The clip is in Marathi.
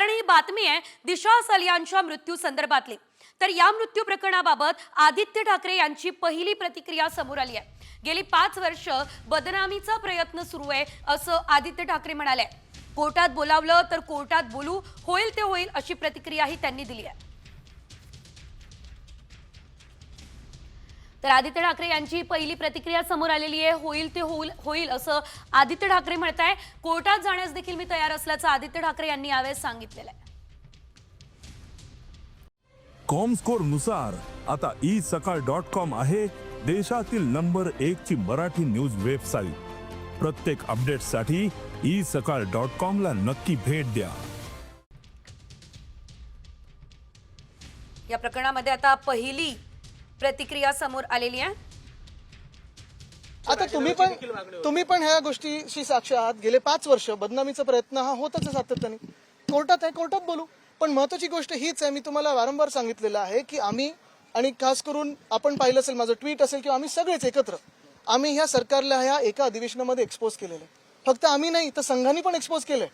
कारण ही बातमी आहे दिशा सलयांच्या मृत्यू संदर्भातली। तर या मृत्यू प्रकरणाबाबत आदित्य ठाकरे यांची पहिली प्रतिक्रिया समोर आली आहे। गेली 5 वर्ष बदनामीचा प्रयत्न सुरू आहे असं आदित्य ठाकरे म्हणाले। कोर्टात बोलावलं तर कोर्टात बोलू, होईल ते होईल अशी प्रतिक्रियाही त्यांनी दिली आहे। तर आदित्य ठाकरे यांची पहिली प्रतिक्रिया समोर आलेली आहे। होईल ते होईल असं आदित्य ठाकरे म्हणताय। कोर्टात जाण्यास देखील मी तयार असल्याचं आदित्य ठाकरे यांनी यावेळी सांगितलेलं आहे। कॉमस्कोर नुसार आता isakal.com आहे देशातील नंबर 1 ची मराठी न्यूज वेबसाईट। प्रत्येक अपडेटसाठी isakal.com ला नक्की भेट द्या। या प्रकरणामध्ये आता पहिली प्रतिक्रिया समोर आलेली आहे। आता तुम्ही पण ह्या गोष्टीशी साक्ष आहात। गेले 5 वर्ष बदनामीचा प्रयत्न हा होतच सातत्याने। कोर्टात बोलू, पण महत्त्वाची गोष्ट हीच आहे, मी तुम्हाला वारंवार सांगितलेलं आहे की आम्ही आणि खास करून आपण पाहिलं असेल, माझं ट्विट असेल किंवा आम्ही सगळेच एकत्र आम्ही ह्या सरकारला ह्या एका अधिवेशनामध्ये एक्सपोज केलेलं आहे। फक्त आम्ही नाही तर संघाने पण एक्सपोज केलंय।